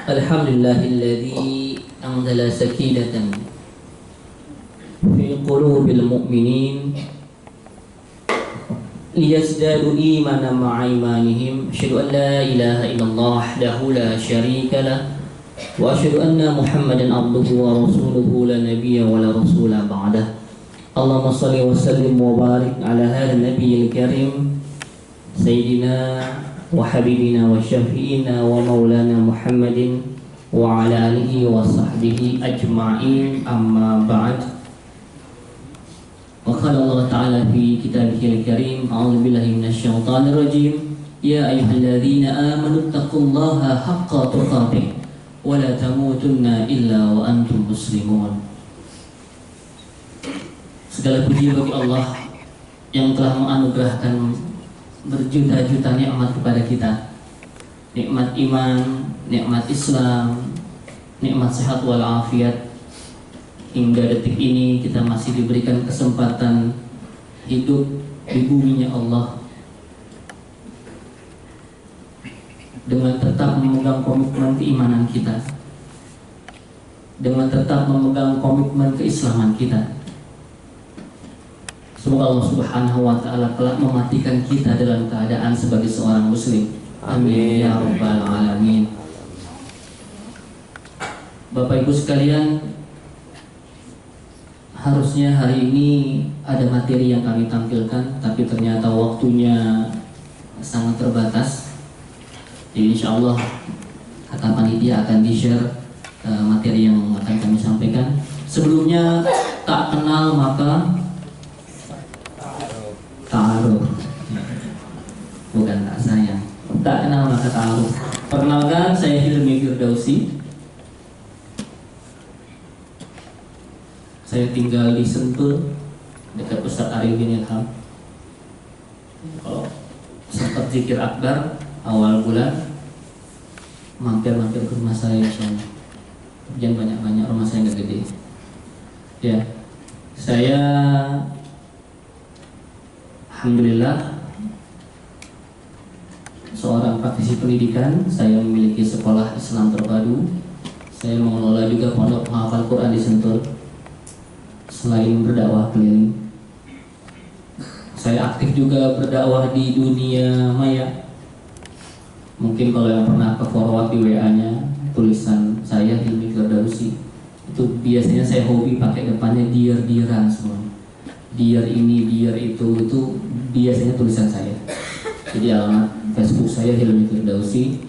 Alhamdulillahilladzi anzala sakinatan fi qulubil mu'minin liyazdadu imanan ma'a imanihim. Asyhadu an la ilaha illallah wahdahu la syarika lah wa asyhadu anna Muhammadan abduhu wa rasuluhu la nabiyya wa la rasula ba'dah. Allahumma shalli wa sallim wa barik ala hadzal nabiyil karim sayyidina wa habibina wa syafi'ina wa maulana Muhammadin wa ala alihi wa sahbihi ajma'in, amma ba'd. Wa qala Allah ta'ala fi kitabihil karim, a'udzu billahi minasy syaithanir rajim, ya ayyuhalladzina amanu taqullaha haqqa tuqatih wa la tamutunna illa wa antum muslimun. Segala puji bagi Allah yang telah menganugerahkan berjuta-juta nikmat kepada kita. Nikmat iman, nikmat Islam, nikmat sehat walafiat. Hingga detik ini kita masih diberikan kesempatan hidup di buminya Allah dengan tetap memegang komitmen keimanan kita, dengan tetap memegang komitmen keislaman kita. Semoga Allah Subhanahu wa ta'ala telah mematikan kita dalam keadaan sebagai seorang muslim. Amin ya rabbal alamin. Bapak Ibu sekalian, harusnya hari ini ada materi yang kami tampilkan, tapi ternyata waktunya sangat terbatas. Jadi insya Allah kata panitia akan di-share materi yang akan kami sampaikan. Sebelumnya, tak kenal maka ta'aruf, bukan tak sayang. Tak kenal maka ta'aruf. Perkenalkan, saya Hilmi Firdausi. Saya tinggal di Sentul, dekat Ustadz Arifin Ilham. Kalau sempat zikir akbar awal bulan, mampir-mampir ke rumah saya insyaallah. Jangan banyak-banyak, rumah saya nggak gede. Ya, saya alhamdulillah seorang praktisi pendidikan. Saya memiliki sekolah Islam terpadu. Saya mengelola juga pondok penghafal Quran di Sentul. Selain berdakwah keliling, saya aktif juga berdakwah di dunia maya. Mungkin kalau yang pernah ke forward di WA-nya tulisan saya Hilmi Firdausi, itu biasanya saya hobi pakai depannya dear-dearan semua. Dear ini, dear itu biasanya tulisan saya. Jadi alamat Facebook saya Hilmi Firdausi,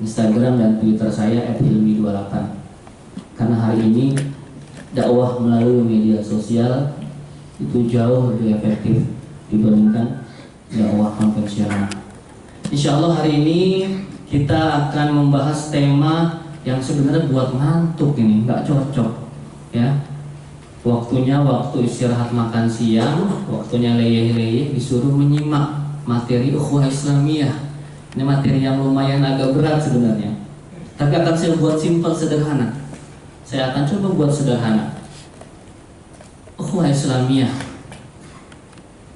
Instagram dan Twitter saya @hilmi28. Karena hari ini dakwah melalui media sosial itu jauh lebih efektif dibandingkan dakwah konvensional. Insya Allah hari ini kita akan membahas tema yang sebenarnya buat ngantuk ini nggak cocok, ya. Waktunya waktu istirahat makan siang, waktunya leyeh-leyeh disuruh menyimak materi ukhuwah Islamiyah. Ini materi yang lumayan agak berat sebenarnya, tapi akan saya buat simpel, sederhana. Saya akan coba buat sederhana. Ukhuwah Islamiyah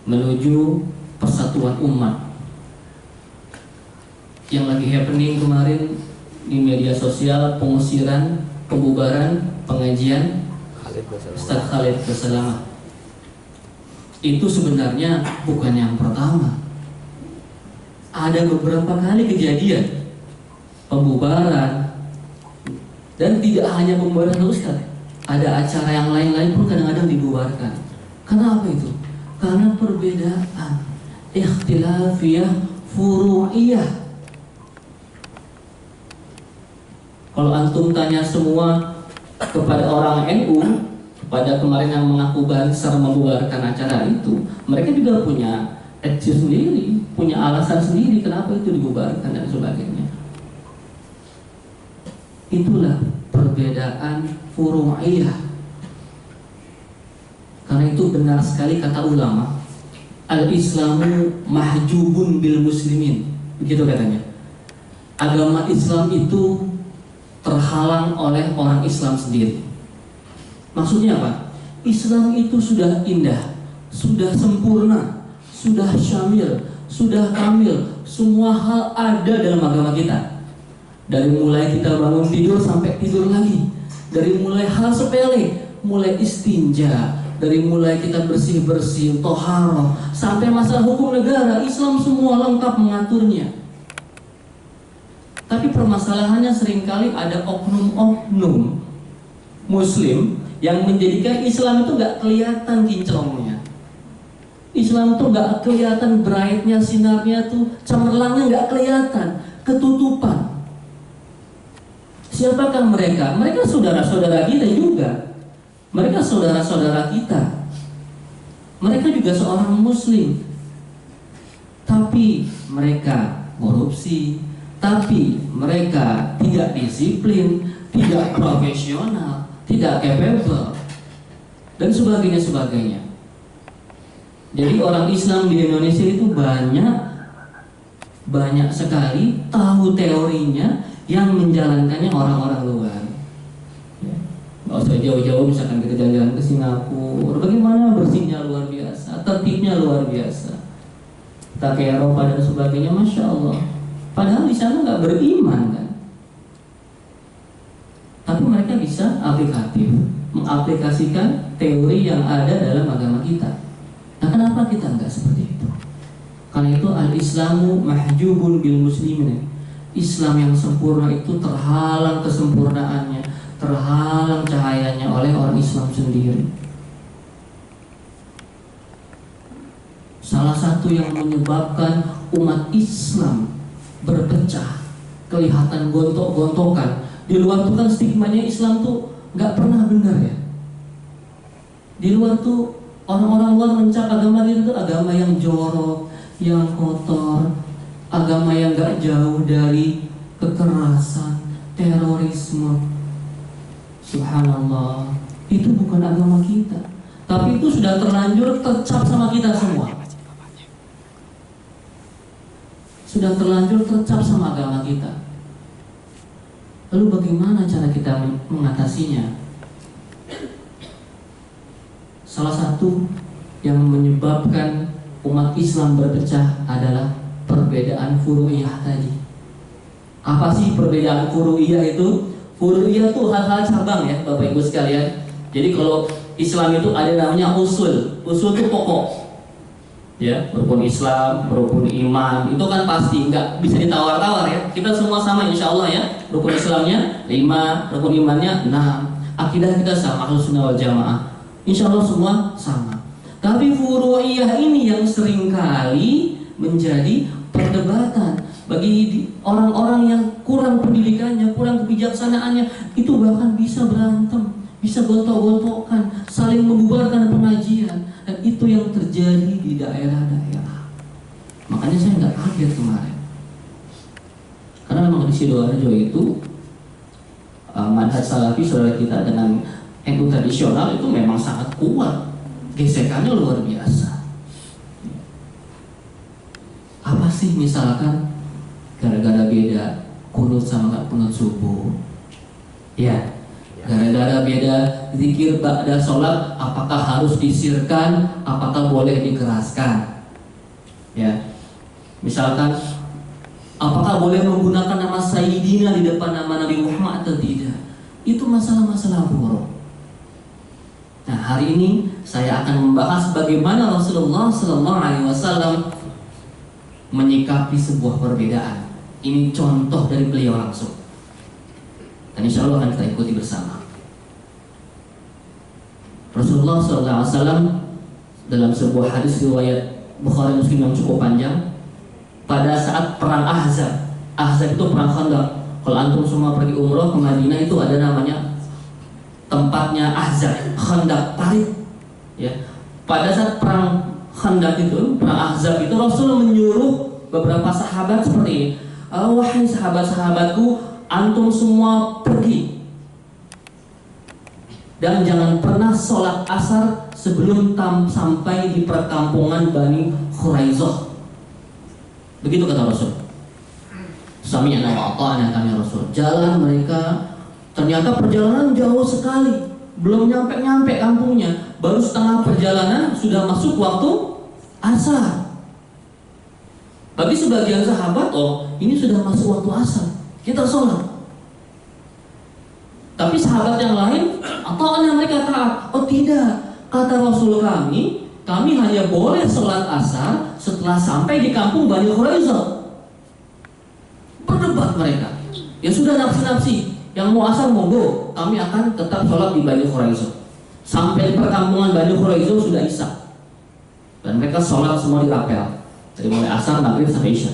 menuju persatuan umat yang lagi happening kemarin di media sosial, pengusiran, pembubaran, pengajian Ustaz Khalid Bersalamah. Itu sebenarnya bukan yang pertama. Ada beberapa kali kejadian pembubaran, dan tidak hanya pembubaran Ustaz, ada acara yang lain-lain pun kadang-kadang dibubarkan. Kenapa itu? Karena perbedaan ikhtilafiyah furu'iyah. Kalau antum tanya semua kepada orang NU, kepada kemarin yang mengaku Banser membubarkan acara itu, mereka juga punya excuse sendiri, punya alasan sendiri kenapa itu dibubarkan dan sebagainya. Itulah perbedaan furu'iyah. Karena itu benar sekali kata ulama, al-Islamu mahjubun bil muslimin. Begitu katanya. Agama Islam itu terhalang oleh orang Islam sendiri. Maksudnya apa? Islam itu sudah indah, sudah sempurna, sudah syamil, sudah kamil. Semua hal ada dalam agama kita. Dari mulai kita bangun tidur sampai tidur lagi, dari mulai hal sepele, mulai istinja, dari mulai kita bersih-bersih, toharoh, sampai masalah hukum negara, Islam semua lengkap mengaturnya. Tapi permasalahannya seringkali ada oknum-oknum Muslim yang menjadikan Islam itu gak kelihatan kinclongnya. Islam tuh gak kelihatan brightnya, sinarnya tuh cemerlangnya gak kelihatan, ketutupan. Siapakah mereka? Mereka saudara-saudara kita juga. Mereka saudara-saudara kita. Mereka juga seorang Muslim. Tapi mereka korupsi, tapi mereka tidak disiplin, tidak profesional, tidak capable, dan sebagainya. Jadi orang Islam di Indonesia itu banyak sekali tahu teorinya, yang menjalankannya orang-orang luar. Nggak usah jauh-jauh, misalkan kita jalan-jalan ke Singapura, bagaimana bersihnya luar biasa, tertibnya luar biasa. Kita ke Eropa dan sebagainya, Masya Allah. Padahal di sana nggak beriman kan. Tapi mereka bisa aplikatif, mengaplikasikan teori yang ada dalam agama kita. Nah, kenapa kita nggak seperti itu? Karena itu al-Islamu mahjubun bil muslimin. Islam yang sempurna itu terhalang kesempurnaannya, terhalang cahayanya oleh orang Islam sendiri. Salah satu yang menyebabkan umat Islam berpecah, kelihatan gontok-gontokan. Di luar tuh kan stigmanya Islam tuh nggak pernah benar ya. Di luar tuh orang-orang luar mencap agama itu agama yang jorok, yang kotor, agama yang gak jauh dari kekerasan, terorisme. Subhanallah, itu bukan agama kita. Tapi itu sudah terlanjur tercap sama kita semua. Sudah terlanjur tercap sama agama kita. Lalu bagaimana cara kita mengatasinya? Salah satu yang menyebabkan umat Islam berpecah adalah perbedaan furu'iyah tadi. Apa sih perbedaan furu'iyah itu? Furu'iyah itu hal-hal cabang ya Bapak Ibu sekalian. Jadi kalau Islam itu ada namanya usul. Usul itu pokok. Ya, rukun Islam, rukun iman, itu kan pasti nggak bisa ditawar-tawar ya. Kita semua sama insya Allah ya. Rukun Islamnya 5, rukun imannya 6. Akidah kita sama, Ahlus Sunnah wal Jamaah. Insya Allah semua sama. Tapi furu'iyah ini yang seringkali menjadi perdebatan bagi orang-orang yang kurang pendidikannya, kurang kebijaksanaannya, itu bahkan bisa berantem, bisa gontok-gontokan, saling membubarkan pengajian, dan itu yang terjadi di daerah-daerah. Makanya saya nggak kaget kemarin, karena memang di Sidoarjo itu manhaj salafi saudara kita dengan NU tradisional itu memang sangat kuat, gesekannya luar biasa. Apa sih misalkan gara-gara beda kunut sama nggak kunut subuh? Ya, gara-gara beda zikir ba'da sholat, apakah harus disirkan, apakah boleh dikeraskan? Ya, misalkan apakah boleh menggunakan nama Sayyidina di depan nama Nabi Muhammad atau tidak? Itu masalah-masalah buruk. Nah, hari ini saya akan membahas bagaimana Rasulullah SAW menyikapi sebuah perbedaan. Ini contoh dari beliau langsung, dan insya Allah akan kita ikuti bersama. Rasulullah SAW dalam sebuah hadis riwayat Bukhari Muslim yang cukup panjang, pada saat perang Ahzab. Ahzab itu perang Khandaq. Kalau antum semua pergi umroh ke Madinah itu ada namanya tempatnya Ahzab, Khandaq Parit. Ya, pada saat perang Khandaq itu, perang Ahzab itu, Rasul menyuruh beberapa sahabat seperti ini. Wahai sahabat-sahabatku, antum semua pergi dan jangan pernah sholat asar sebelum sampai di perkampungan Bani Khuraizah. Begitu kata Rasul. Sami'na wa ata'na kami Rasul. Jalan mereka, ternyata perjalanan jauh sekali, belum nyampe kampungnya, baru setengah perjalanan sudah masuk waktu asar. Bagi sebagian sahabat, oh ini sudah masuk waktu asar, kita sholat. Tapi sahabat yang lain, ataunya mereka taat. Oh tidak, kata Rasul kami hanya boleh sholat asar setelah sampai di kampung Bani Quraisyah. Berdebat mereka. Ya sudah, nafsi-nafsi, yang mau asar monggo, kami akan tetap sholat di Bani Quraisyah. Sampai di perkampungan Bani Quraisyah sudah isya, dan mereka sholat semua di rapel, dari mulai asar, maghrib sampai isya.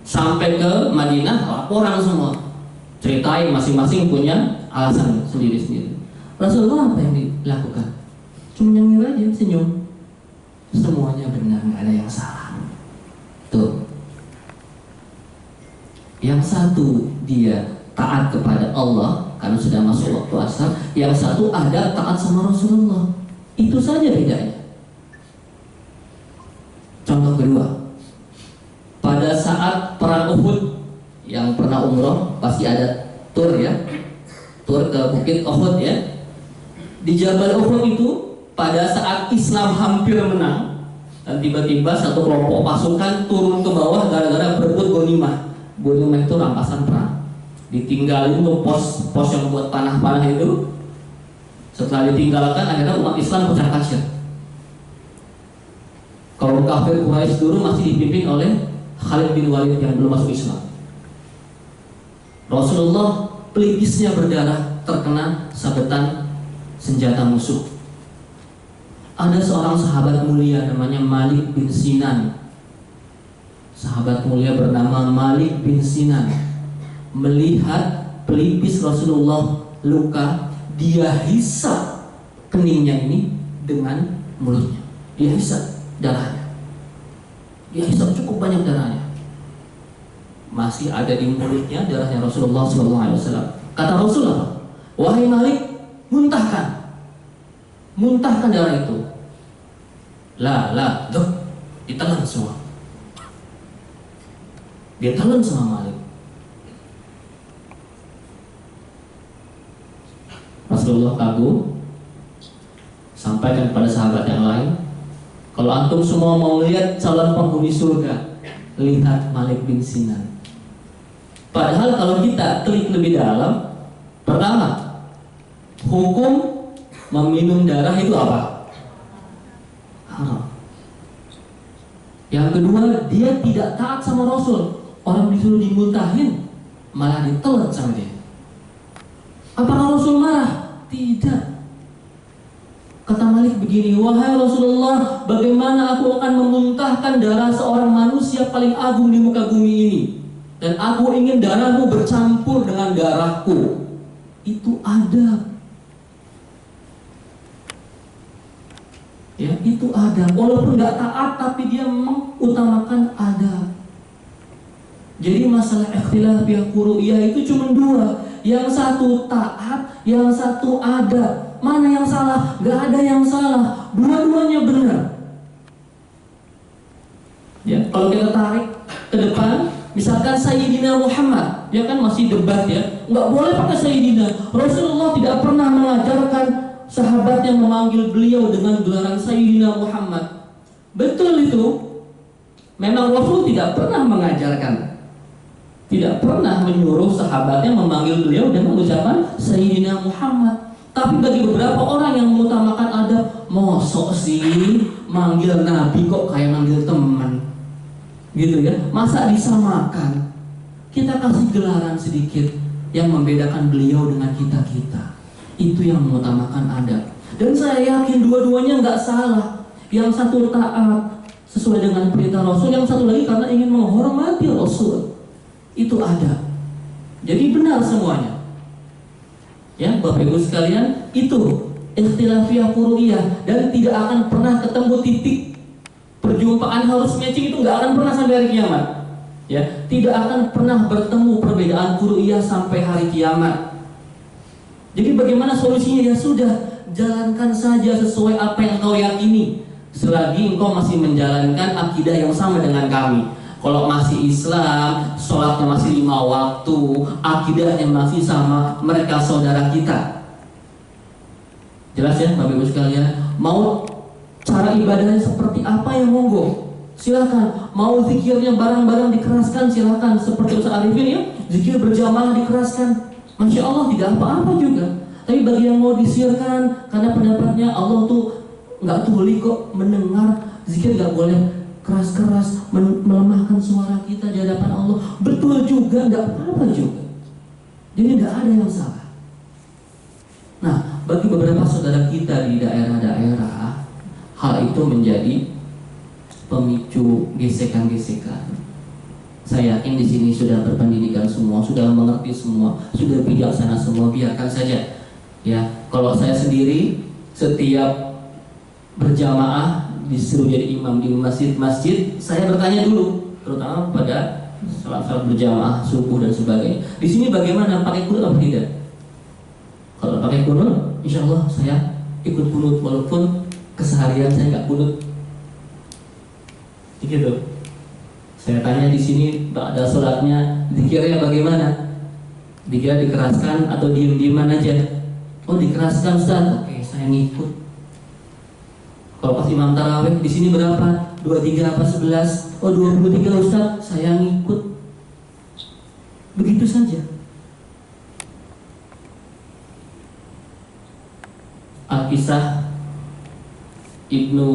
Sampai ke Madinah, laporan semua, ceritain masing-masing punya alasan sendiri-sendiri. Rasulullah apa yang dilakukan? Cuma nyengir aja, senyum. Semuanya benar, nggak ada yang salah. Tuh. Yang satu dia taat kepada Allah karena sudah masuk waktu asar. Yang satu ada taat sama Rasulullah. Itu saja bedanya. Contoh kedua, pada saat perang Uhud, yang pernah umroh pasti ada tur ya, tur ke Bukit Uhud ya. Di Jabal Uhud itu pada saat Islam hampir menang, dan tiba-tiba satu kelompok pasukan turun ke bawah gara-gara berebut ghanimah. Ghanimah itu rampasan perang. Ditinggalin tuh pos yang buat panah-panah itu. Setelah ditinggalkan, akhirnya umat Islam pecah kasir. Kaum kafir Quraisy dulu masih dipimpin oleh Khalid bin Walid yang belum masuk Islam. Rasulullah pelipisnya berdarah terkena sabetan senjata musuh. Ada seorang sahabat mulia namanya Malik bin Sinan. Sahabat mulia bernama Malik bin Sinan melihat pelipis Rasulullah luka, dia hisap keningnya ini dengan mulutnya. Dia hisap darahnya. Dia hisap cukup banyak darahnya. Masih ada di mulutnya darahnya Rasulullah SAW. Kata Rasulullah, wahai Malik, muntahkan darah itu. Tuh, ditelan semua. Dia telan sama Malik. Rasulullah kagum, sampaikan kepada sahabat yang lain, kalau antum semua mau lihat calon penghuni surga, lihat Malik bin Sinan. Padahal kalau kita telik lebih dalam, pertama, hukum meminum darah itu apa? Haram. Yang kedua, dia tidak taat sama Rasul. Orang disuruh dimuntahin, malah ditelan sama dia. Apakah Rasul marah? Tidak. Kata Malik begini, wahai Rasulullah, bagaimana aku akan memuntahkan darah seorang manusia paling agung di muka bumi ini? Dan aku ingin darahmu bercampur dengan darahku. Itu adab. Ya, itu adab. Walaupun nggak taat, tapi dia mengutamakan adab. Jadi masalah ikhtilaf furu'iyah itu cuma dua. Yang satu taat, yang satu adab. Mana yang salah? Nggak ada yang salah. Dua-duanya benar. Ya, kalau kita tarik ke depan, misalkan Sayyidina Muhammad, dia kan masih debat ya, nggak boleh pakai Sayyidina. Rasulullah tidak pernah mengajarkan sahabatnya memanggil beliau dengan gelaran Sayyidina Muhammad. Betul itu. Memang Rasul tidak pernah mengajarkan, tidak pernah menyuruh sahabatnya memanggil beliau dengan ucapan Sayyidina Muhammad. Tapi bagi beberapa orang yang mengutamakan adab, mosok sih manggil Nabi kok kayak manggil teman, gitu ya? Masa disamakan? Kita kasih gelaran sedikit yang membedakan beliau dengan kita-kita. Itu yang mengutamakan adab. Dan saya yakin dua-duanya nggak salah. Yang satu taat sesuai dengan perintah Rasul, yang satu lagi karena ingin menghormati Rasul. Itu adab. Jadi benar semuanya. Ya, Bapak Ibu sekalian, itu ikhtilafiyah furu'iyah, dan tidak akan pernah ketemu titik perjumpaan harus matching, itu nggak akan pernah sampai hari kiamat. Ya, tidak akan pernah bertemu perbedaan furu'iyah sampai hari kiamat. Jadi bagaimana solusinya? Ya sudah, jalankan saja sesuai apa yang engkau yakini, selagi engkau masih menjalankan akidah yang sama dengan kami. Kalau masih Islam, sholatnya masih 5 waktu, akidahnya masih sama, mereka saudara kita. Jelas ya Bapak Ibu sekalian? Mau cara ibadahnya seperti apa ya monggo. Silakan. Mau zikirnya barang-barang dikeraskan, silakan. Seperti Ustaz Arifin ya, zikir berjamaah dikeraskan. Masya Allah, tidak apa-apa juga. Tapi bagi yang mau disiarkan, karena pendapatnya Allah tuh nggak tuli kok mendengar, zikir nggak boleh keras-keras melemahkan suara kita di hadapan Allah. Betul juga, nggak apa-apa juga. Jadi tidak ada yang salah. Nah, bagi beberapa saudara kita di daerah-daerah, hal itu menjadi pemicu gesekan-gesekan. Saya yakin di sini sudah berpendidikan semua, sudah mengerti semua, sudah bijaksana semua. Biarkan saja. Ya, kalau saya sendiri setiap berjamaah disuruh jadi imam di masjid-masjid, saya bertanya dulu, terutama pada salat berjamaah subuh dan sebagainya. Di sini bagaimana, pakai kunut atau tidak? Kalau pakai kunut, insya Allah saya ikut kunut walaupun keseharian saya nggak kunut. Gitu. Saya tanya di sini, ada sholatnya, zikirnya bagaimana? Dikira dikeraskan atau diem-dieman aja? Oh, dikeraskan Ustaz. Oke, saya ngikut. Kalau pas imam tarawih di sini berapa? 23 apa 11? Oh, 23 Ustaz, saya ngikut. Begitu saja. Al-Kisah Ibnu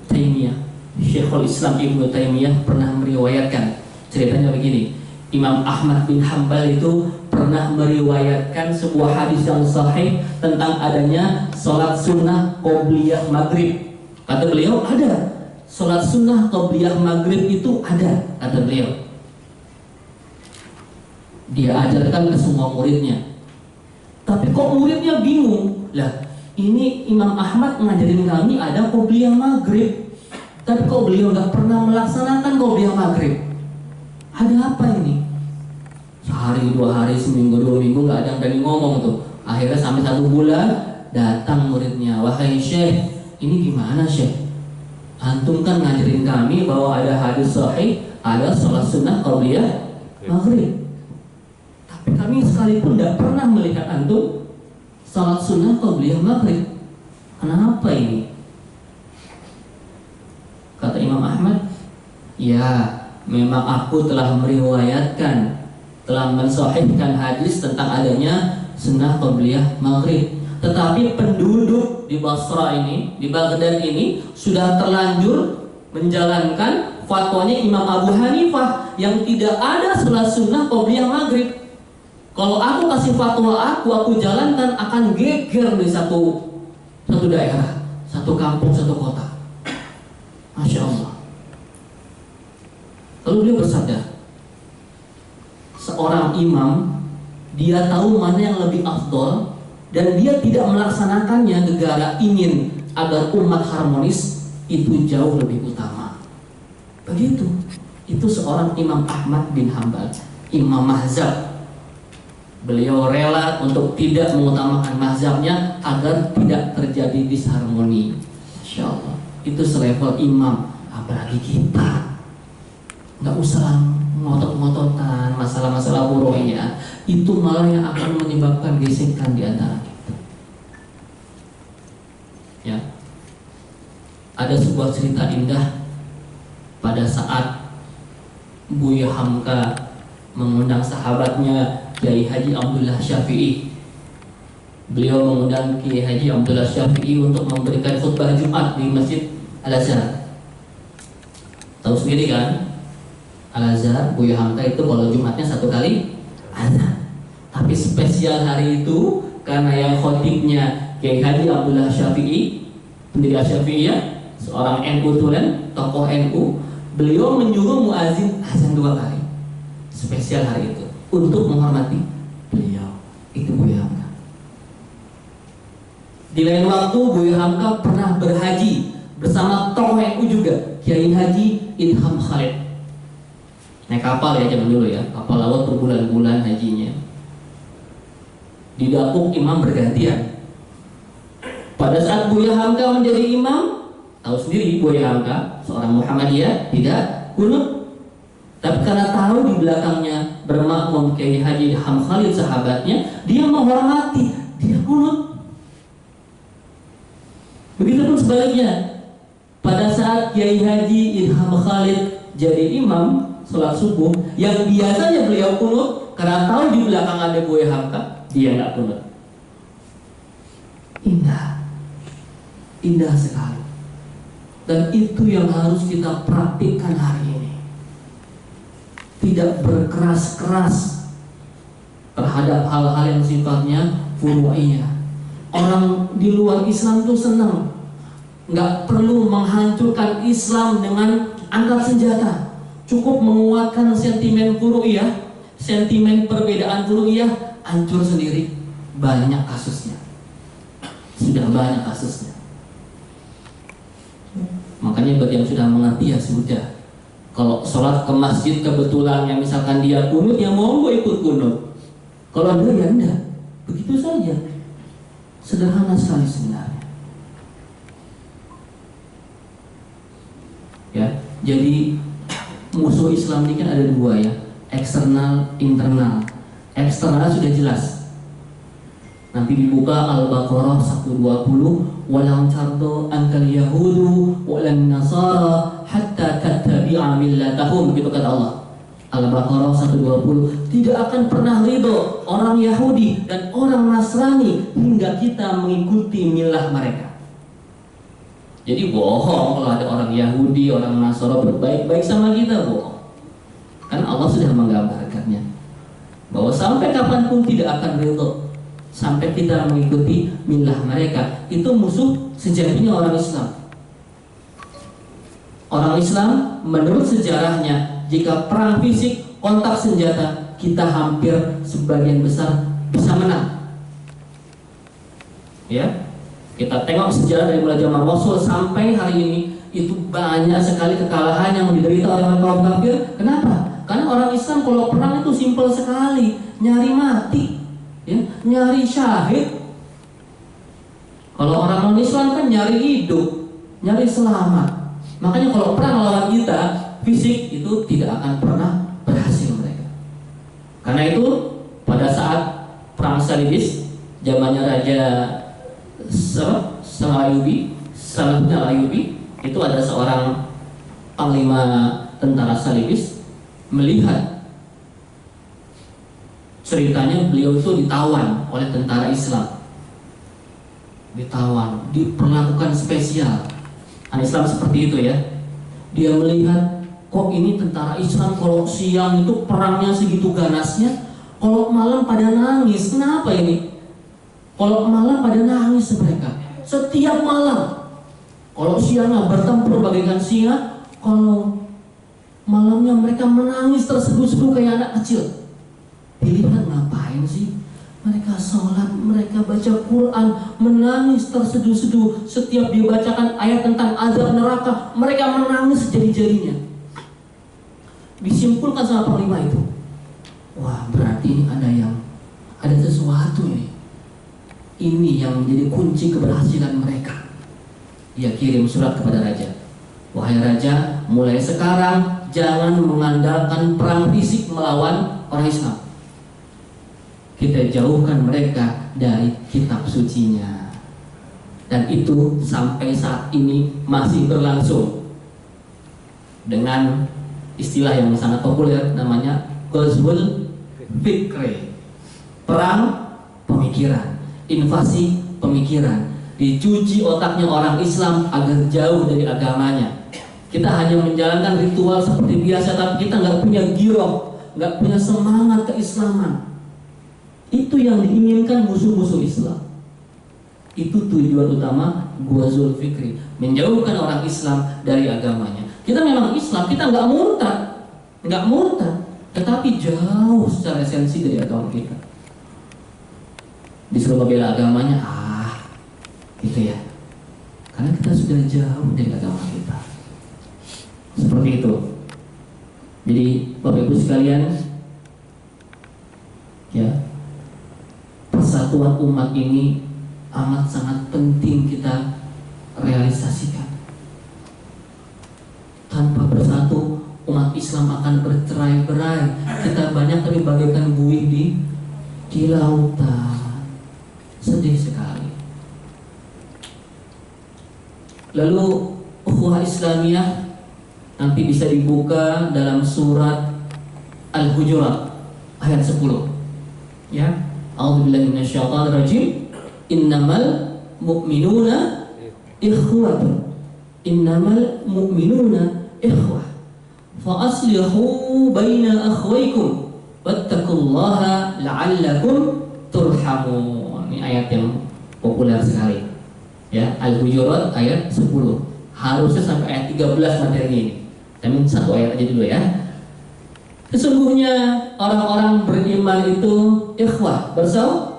Taimiyah, Syekhul Islam Ibnu Taimiyah pernah meriwayatkan. Ceritanya begini, Imam Ahmad bin Hambal itu pernah meriwayatkan sebuah hadis yang sahih tentang adanya sholat sunnah qobliyah maghrib. Kata beliau, ada sholat sunnah qobliyah maghrib itu ada, kata beliau. Dia ajarkan ke semua muridnya. Tapi kok muridnya bingung? Lah, ini Imam Ahmad ngajarin kami ada qobliyah maghrib, tapi kok beliau nggak pernah melaksanakan qobliyah maghrib? Ada apa ini? Sehari, 2 hari, seminggu, 2 minggu nggak ada yang berani ngomong tuh. Akhirnya sampai 1 bulan datang muridnya, wahai Syekh, ini gimana Syekh? Antum kan ngajarin kami bahwa ada hadis sahih, ada sholat sunnah qobliyah maghrib. Tapi kami sekalipun tidak pernah melihat antum sholat sunnah qobliyah maghrib. Kenapa ini? Kata Imam Ahmad, ya memang aku telah meriwayatkan, telah mensahihkan hadis tentang adanya sunnah qobliyah maghrib. Tetapi penduduk di Basra ini, di Baghdad ini sudah terlanjur menjalankan fatwanya Imam Abu Hanifah yang tidak ada sholat sunnah qobliyah maghrib. Kalau aku kasih fatwa aku jalankan, akan geger di satu daerah, satu kampung, satu kota. Masya Allah. Lalu beliau bersabda, seorang imam, dia tahu mana yang lebih afdol, dan dia tidak melaksanakannya gegara ingin agar umat harmonis, itu jauh lebih utama. Begitu. Itu seorang Imam Ahmad bin Hambal, imam mazhab. Beliau rela untuk tidak mengutamakan mazhabnya agar tidak terjadi disharmoni. Masya Allah. Itu selevel imam. Apalagi kita, nggak usah ngotot-ngototan masalah-masalah buruhnya. Itu malah yang akan menyebabkan gesekan di antara kita. Ya, ada sebuah cerita indah pada saat Buya Hamka mengundang sahabatnya Kiai Haji Abdullah Syafi'i. Beliau mengundang Kiai Haji Abdullah Syafi'i untuk memberikan khutbah Jumat di Masjid Al-Azhar. Tahu sendiri kan, Al-Azhar, Buya Hamka itu kalau Jumatnya 1 kali azan. Tapi spesial hari itu karena yang khotibnya Kiai Haji Abdullah Syafi'i, pendiri Syafi'iyah, seorang NU tulen, tokoh NU, beliau menyuruh muazin azan 2 kali. Spesial hari itu untuk menghormati beliau. Itu Buya Hamka. Di lain waktu Buya Hamka pernah berhaji bersama tokoh NU juga, Kiai Haji Ilham Khalid. Naik kapal ya zaman dulu ya, kapal laut berbulan-bulan hajinya. Didapuk imam bergantian. Pada saat Buya Hamka menjadi imam, tahu sendiri Buya Hamka seorang Muhammadiyah tidak kunut. Tapi karena tahu di belakangnya bermakmum Kiai Haji Ilham Khalid sahabatnya, dia menghormati, dia kunut. Begitupun sebaliknya. Pada pada saat Kiai Haji Ilham Khalid jadi imam sholat subuh, yang biasanya beliau kunut, karena tahu di belakang ada Buya Hamka, dia nggak kunut. Indah sekali. Dan itu yang harus kita praktikkan hari ini. Tidak berkeras-keras terhadap hal-hal yang sifatnya furu'iyah. Orang di luar Islam itu senang, nggak perlu menghancurkan Islam dengan angkat senjata. Cukup menguatkan sentimen furu'iyah, sentimen perbedaan furu'iyah, hancur sendiri. Banyak kasusnya. Sudah banyak kasusnya. Makanya bagi yang sudah mengerti ya sudah. Kalau sholat ke masjid kebetulan yang misalkan dia kunut, ya monggo ikut kunut. Kalau enggak ya enggak. Begitu saja. Sederhana sekali sebenarnya. Ya, jadi musuh Islam ini kan ada dua ya, eksternal, internal. Eksternal sudah jelas. Nanti dibuka Al-Baqarah 120, walang tardo angkal yahudu walan nasara hatta tattabi'a millatahum, begitu kata Allah. Al-Baqarah 120, tidak akan pernah ridho orang Yahudi dan orang Nasrani hingga kita mengikuti milah mereka. Jadi bohong kalau ada orang Yahudi, orang Nasara berbaik-baik sama kita, bohong. Kan Allah sudah menggambarkannya bahwa sampai kapanpun tidak akan ridho sampai kita mengikuti milah mereka. Itu musuh sejatinya orang Islam. Orang Islam menurut sejarahnya, jika perang fisik, kontak senjata, kita hampir sebagian besar bisa menang. Ya, kita tengok sejarah dari mulai zaman Rasul sampai hari ini, itu banyak sekali kekalahan yang diderita oleh kaum kafir. Kenapa? Karena orang Islam kalau perang itu simpel sekali, nyari mati, ya, nyari syahid. Kalau orang non-Islam kan nyari hidup, nyari selamat. Makanya kalau perang lawan kita fisik itu tidak akan pernah berhasil mereka. Karena itu pada saat perang Salibis zamannya Raja Salahuddin Al-Ayyubi, itu ada seorang panglima tentara Salibis melihat ceritanya beliau itu ditawan oleh tentara Islam, ditawan, diperlakukan spesial. Islam seperti itu ya. Dia melihat, kok ini tentara Islam kalau siang itu perangnya segitu ganasnya, kalau malam pada nangis. Kenapa ini? Kalau malam pada nangis mereka setiap malam. Kalau siangnya bertempur bagaikan singa, kalau malamnya mereka menangis terseduh-seduh kayak anak kecil. Dilihat ngapain sih? Mereka sholat, mereka baca Quran, menangis terseduh-seduh. Setiap dibacakan ayat tentang azab neraka, mereka menangis sejadi-jadinya. Disimpulkan sama panglima itu, wah berarti ini ada sesuatu ini. Ini yang menjadi kunci keberhasilan mereka. Dia kirim surat kepada raja, wahai raja, mulai sekarang jangan mengandalkan perang fisik melawan orang Islam. Kita jauhkan mereka dari kitab sucinya. Dan itu sampai saat ini masih berlangsung dengan istilah yang sangat populer, namanya Ghazwul Fikri, perang pemikiran, invasi pemikiran. Dicuci otaknya orang Islam agar jauh dari agamanya. Kita hanya menjalankan ritual seperti biasa, tapi kita nggak punya giroh, nggak punya semangat keislaman. Itu yang diinginkan musuh-musuh Islam. Itu tujuan utama Ghazwul Fikri, menjauhkan orang Islam dari agamanya. Kita memang Islam, kita nggak murtad, tetapi jauh secara esensi dari agama kita. Disuruh membela agamanya, gitu ya. Karena kita sudah jauh dari agama kita. Seperti itu. Jadi Bapak Ibu sekalian, ya, persatuan umat ini amat sangat penting kita realisasikan. Tanpa bersatu, umat Islam akan bercerai-berai. Kita banyak tapi bagaikan buih di lautan. Sedih sekali. Lalu ukhuwah Islamiyah nanti bisa dibuka dalam surat Al-Hujurat ayat 10. Ya, a'udzubillahi minasyaitonir rajim. Innamal mu'minuna ikhwatun. Innamal mu'minuna ikhwah. Fa aslihu baina akhwaykum wattaqullaha la'allakum turhamun. Ini ayat yang populer sekali. Ya, Al-Hujurat ayat 10. Harusnya sampai ayat 13 materi ini. Tapi satu ayat aja dulu ya. Sesungguhnya orang-orang beriman itu ikhwah, bersaudara.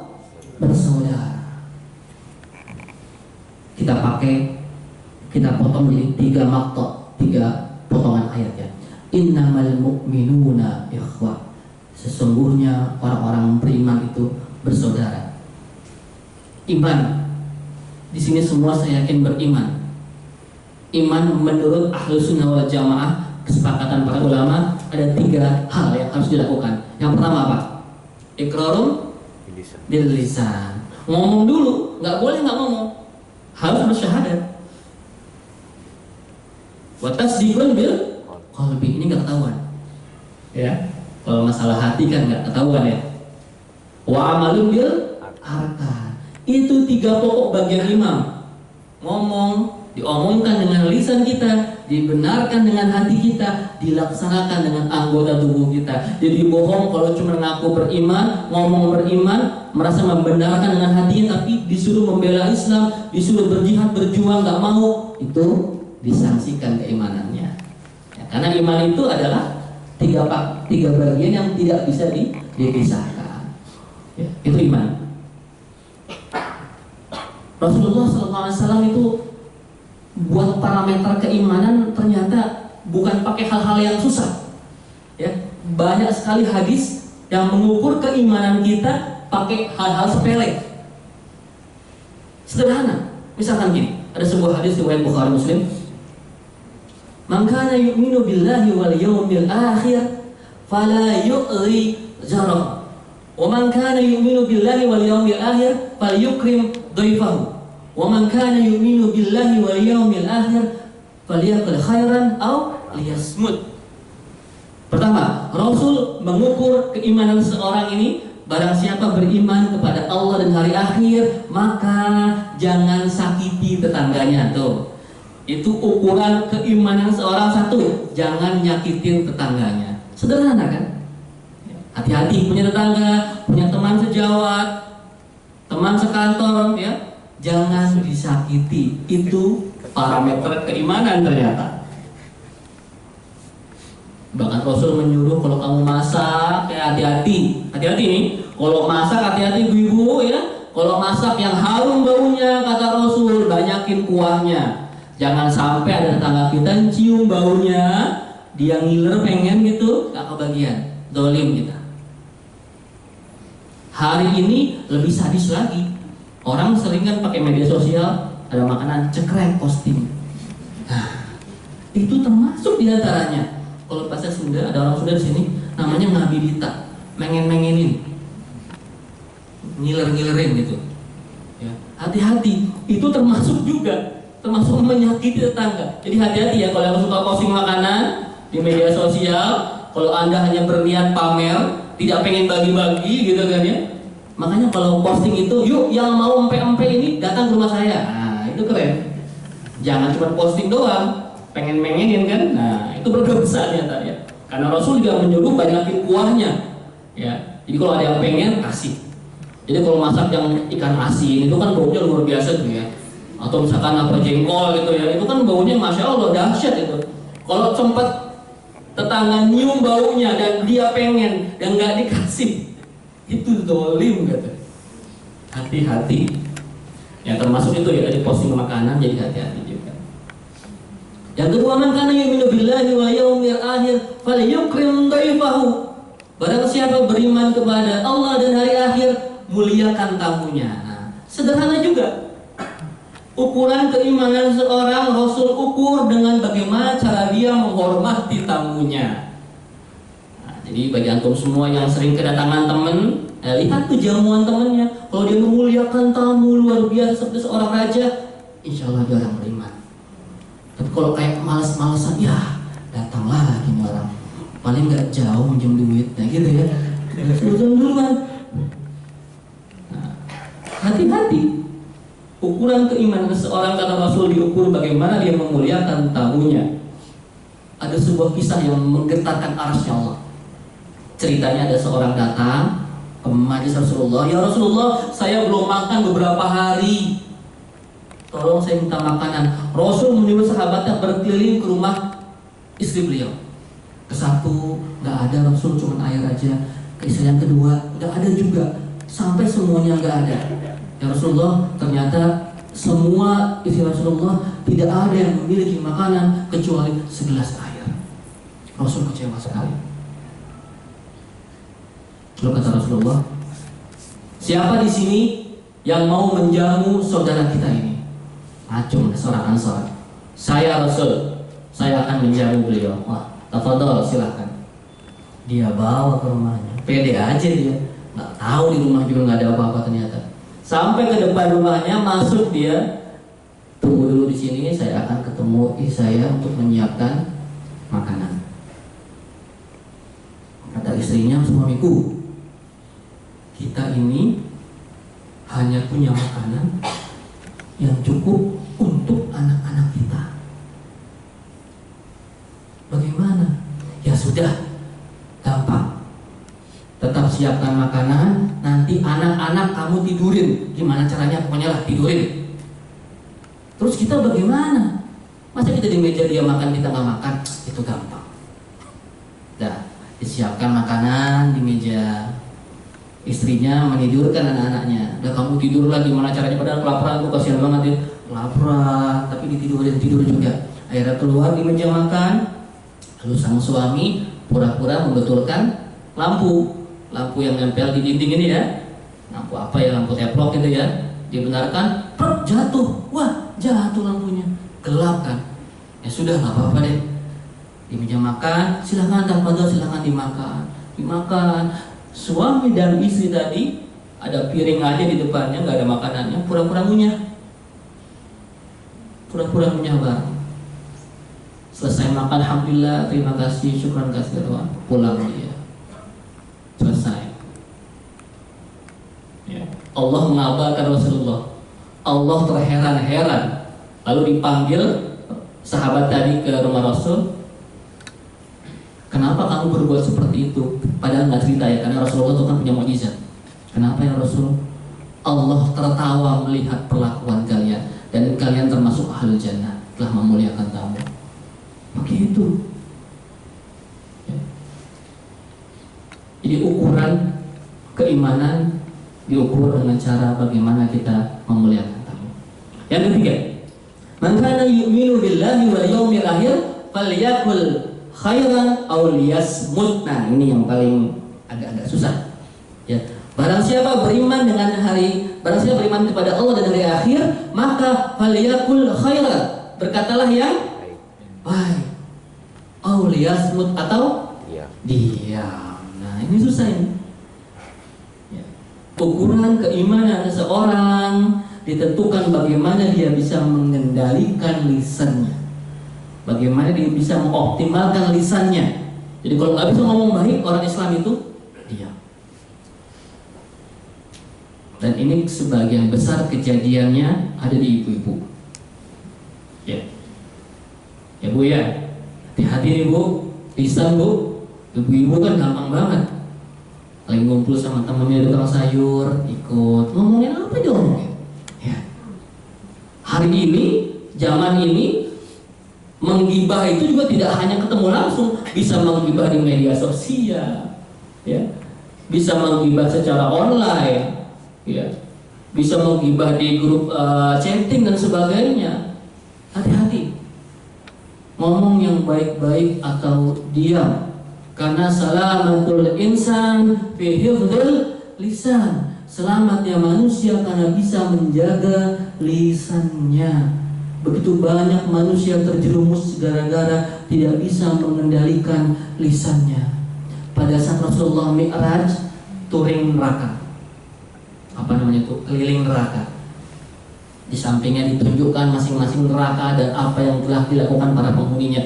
Kita potong jadi 3 maktok, 3 potongan ayat ya. Innamal mu'minuna ikhwah. Sesungguhnya orang-orang beriman itu bersaudara. Iman. Di sini semua saya yakin beriman. Iman menurut Ahlus Sunnah wal Jamaah, kesepakatan para ulama, ada 3 hal yang harus dilakukan. Yang pertama apa? Iqrarun bil lisan. Ngomong dulu, nggak boleh nggak ngomong. Harus bersyahadat. Wa tasdiqun bil qalbi. Ini nggak ketahuan. Ya. Kalau masalah hati kan nggak ketahuan ya. Wa amalun bil arkan. Itu 3 pokok bagian iman. Ngomong, diomongkan dengan lisan kita, dibenarkan dengan hati kita, dilaksanakan dengan anggota tubuh kita. Jadi bohong kalau cuma ngaku beriman, ngomong beriman, merasa membenarkan dengan hatinya, tapi disuruh membela Islam, disuruh berjihad, berjuang, nggak mau, itu disangsikan keimanannya. Ya, karena iman itu adalah 3 bagian yang tidak bisa dipisahkan. Ya, itu iman. Rasulullah SAW itu buat parameter keimanan ternyata bukan pakai hal-hal yang susah. Ya, banyak sekali hadis yang mengukur keimanan kita pakai hal-hal sepele, sederhana. Misalkan gini, ada sebuah hadis riwayat Bukhari Muslim. Man kana yu'minu billahi wal yawmil akhir fala yu'ri jarah. Wa man kana yu'minu billahi wal yawmil akhir falyukrim dhaifahu. Wa man kana yu'minu billahi wal yawmil akhir falyaqul khairan aw liyasmut. Pertama, Rasul mengukur keimanan seorang ini, barang siapa beriman kepada Allah dan hari akhir, maka jangan sakiti tetangganya. Tuh, itu ukuran keimanan seorang. satu, jangan nyakitin tetangganya. Sederhana kan? Hati-hati punya tetangga, punya teman sejawat, teman sekantor, ya, jangan disakiti. Itu parameter keimanan ternyata. Bahkan Rasul menyuruh kalau kamu masak, ya hati-hati. Hati-hati nih, kalau masak hati-hati ibu-ibu ya. Kalau masak yang harum baunya, kata Rasul, banyakin kuahnya. Jangan sampai ada tetangga kita cium baunya, dia ngiler pengen gitu, gak kebagian. Dolim kita. Hari ini lebih sadis lagi. Orang sering kan pakai media sosial, ada makanan cekrek posting. Nah, itu termasuk diantaranya. Kalau bahasa Sunda, ada orang Sunda di sini, namanya ngabilita, mengen-mengenin, ngiler-ngilerin gitu. Ya, hati-hati, itu termasuk juga, termasuk menyakiti tetangga. Jadi hati-hati ya kalau yang suka posting makanan di media sosial. Kalau Anda hanya berniat pamer, tidak pengen bagi-bagi gitu kan ya. Makanya kalau posting itu, yuk yang mau empe-empe ini datang ke rumah saya. Nah, itu keren. Jangan cuma posting doang, pengen mengenin kan. Nah, itu berdosa ternyata ya. Karena Rasul juga menyuruh banyakin kuahnya. Ya. Jadi kalau ada yang pengen kasih. Jadi kalau masak yang ikan asin itu kan baunya luar biasa tuh ya. Atau misalkan apa jengkol gitu ya, itu kan baunya masya Allah dahsyat itu. Kalau sempat tetangga nyium baunya dan dia pengen dan nggak dikasih, itu dolim gitu. Hati-hati. Ya termasuk itu ya, dari posting makanan, jadi hati-hati juga. Yang kedua, man kana yu'minu billahi wal yawmil akhir falyukrim dhaifahu. Barang siapa beriman kepada Allah dan hari akhir, muliakan tamunya. Nah, sederhana juga. Ukuran keimanan seorang, Rasul ukur dengan bagaimana cara dia menghormati tamunya. Nah, jadi bagi antum semua yang sering kedatangan teman, lihat tuh jamuan temannya. Kalau dia memuliakan tamu luar biasa seperti seorang raja, insya Allah dia orang beriman. Tapi kalau kayak malas-malasan, ya datanglah lagi nih orang, paling nggak jauh minjem duit, nah gitu ya. Sudah duluan. Nah, hati-hati. Ukuran keimanan seseorang, kata Rasul, diukur bagaimana dia memuliakan tamunya. Ada sebuah kisah yang menggetarkan arsy Allah. Ceritanya ada seorang datang ke majlis Rasulullah. Ya Rasulullah, saya belum makan beberapa hari, tolong saya minta makanan. Rasul menyuruh sahabatnya berkeliling ke rumah istri beliau. Ke satu nggak ada, Rasul cuma air aja. Ke istri yang kedua nggak ada juga, sampai semuanya nggak ada. Ya Rasulullah, ternyata semua istri Rasulullah tidak ada yang memiliki makanan kecuali segelas air. Rasul kecewa sekali. Lalu kata Rasulullah, siapa di sini yang mau menjamu saudara kita ini? Acung, seorang Ansar. Saya Rasul, saya akan menjamu beliau. Wah, tafadhol, silakan. Dia bawa ke rumahnya. Pede aja dia, nggak tahu di rumah juga nggak ada apa-apa ternyata. Sampai ke depan rumahnya, masuk dia, tunggu dulu di sini, saya akan ketemu istri saya untuk menyiapkan makanan. Kata istrinya, suamiku, kita ini hanya punya makanan yang cukup untuk anak-anak kita. Bagaimana? Ya sudah, gampang. Tetap siapkan makanan, nanti anak-anak kamu tidurin. Gimana caranya? Pokoknya lah tidurin. Terus kita bagaimana? Masa kita di meja dia makan, kita nggak makan? Itu gampang. Dah, disiapkan makanan di meja. Istrinya menidurkan anak-anaknya. Udah, kamu tidur lah, gimana caranya? Padahal kelaparan, tuh kasihan banget ya. Kelaparan, tapi ditidurin, tidur juga. Akhirnya keluar di meja makan. Lalu sang suami pura-pura membetulkan lampu yang nempel di dinding ini ya. Lampu apa ya, lampu teplok gitu ya. Dibenarkan, jatuh. Wah, jatuh lampunya. Gelap kan. Ya sudah, nggak apa-apa deh. Di meja makan, silahkan tafadhol, silahkan dimakan. Suami dan istri tadi ada piring aja di depannya, nggak ada makanannya, pura-pura ngunyah bareng. Selesai makan, alhamdulillah, terima kasih, syukran kasih Tuhan, pulang dia. Selesai. Ya. Allah mengabarkan Rasulullah. Allah terheran-heran. Lalu dipanggil sahabat tadi ke rumah Rasul. Kenapa kamu berbuat seperti itu? Padahal nggak cerita ya, karena Rasulullah itu kan punya mukjizat. Kenapa ya Rasul? Allah tertawa melihat perlakuan kalian, dan kalian termasuk ahlul jannah, telah memuliakan tamu. Begitu. Ya. Jadi ukuran keimanan diukur dengan cara bagaimana kita memuliakan tamu. Yang ketiga, man kana yu'minu billahi wal yawmil akhir falyakul khairan aw liyasmut. Nah, ini yang paling agak-agak susah. Ya. Barang siapa beriman kepada Allah dan hari akhir, maka falyakul khairan, berkatalah yang baik, aw liyasmut, atau diam. Nah, ini susah ini. Ya. Ukuran keimanan seseorang ditentukan bagaimana dia bisa mengendalikan lisannya, bagaimana dia bisa mengoptimalkan lisannya. Jadi kalau nggak bisa ngomong baik, orang Islam itu diam. Dan ini sebagian besar kejadiannya ada di ibu-ibu. Ya, ya Bu ya, hati-hati nih Bu, lisan Bu. Ibu-ibu kan gampang banget. Lagi ngumpul sama temennya di tukang sayur, ikut ngomongin apa dia ngomongin. Ya. Hari ini, zaman ini, menggibah itu juga tidak hanya ketemu langsung, bisa menggibah di media sosial, ya, bisa menggibah secara online, ya, bisa menggibah di grup chatting dan sebagainya. Hati-hati, ngomong yang baik-baik atau diam, karena salamatul insan fi hifdzil lisan. Selamatnya manusia karena bisa menjaga lisannya. Begitu banyak manusia terjerumus gara-gara tidak bisa mengendalikan lisannya. Pada saat Rasulullah Mi'raj, touring neraka, apa namanya itu, keliling neraka, Di sampingnya ditunjukkan masing-masing neraka dan apa yang telah dilakukan para penghuninya.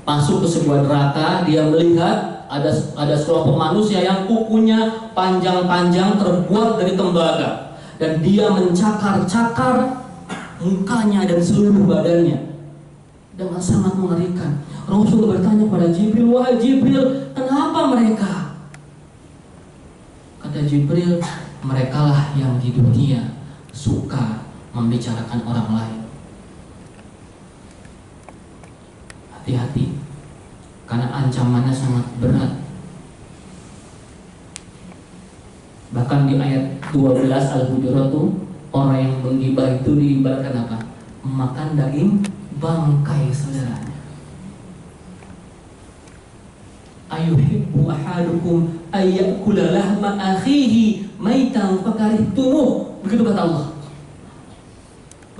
Masuk ke sebuah neraka, dia melihat ada sekelompok manusia yang kukunya panjang-panjang terbuat dari tembaga, dan dia mencakar-cakar mukanya dan seluruh badannya dengan sangat mengerikan. Rasul bertanya pada Jibril, "Wahai Jibril, kenapa mereka?" Kata Jibril, "Merekalah yang di dunia suka membicarakan orang lain." Hati-hati, karena ancamannya sangat berat. Bahkan di ayat 12 Al-Hujurat itu, orang yang menggibah itu diibaratkan apa? Makan daging bangkai saudaranya. Ayuhibbu ahadukum ayyakula lahma akhihi maitan fakarihtumuh. Begitu kata Allah.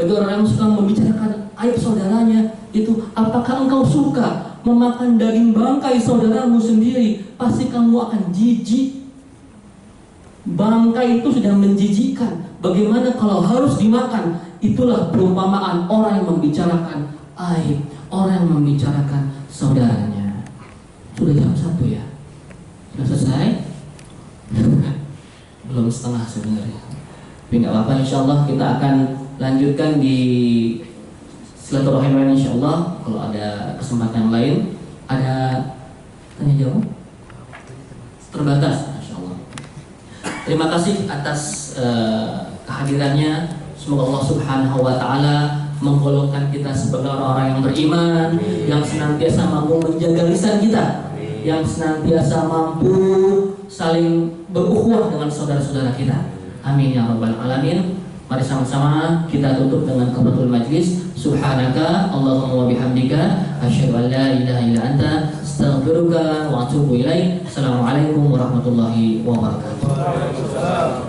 Bagi orang yang suka membicarakan aib saudaranya itu, apakah engkau suka memakan daging bangkai saudaramu sendiri? Pasti kamu akan jijik. Bangkai itu sudah menjijikkan, bagaimana kalau harus dimakan? Itulah perumpamaan orang yang membicarakan aib, orang yang membicarakan saudaranya. Sudah jam 1 ya? Sudah selesai? Belum setengah sebenarnya. Tapi nggak apa-apa, insya Allah kita akan lanjutkan di silaturahim lain insya Allah. Kalau ada kesempatan lain, ada tanya jawab terbatas, insya Allah. Terima kasih atas kehadirannya. Semoga Allah Subhanahu wa Ta'ala menggolongkan kita sebagai orang-orang yang beriman, yang senantiasa mampu menjaga lisan kita, yang senantiasa mampu saling berukhuwah dengan saudara-saudara kita. Amin ya rabbal alamin. Mari sama-sama kita tutup dengan kafaratul majlis. Subhanaka Allahumma wa bihamdika asyhadu an la ilaha illa anta astaghfiruka wa atubu ilaik. Assalamualaikum warahmatullahi wabarakatuh.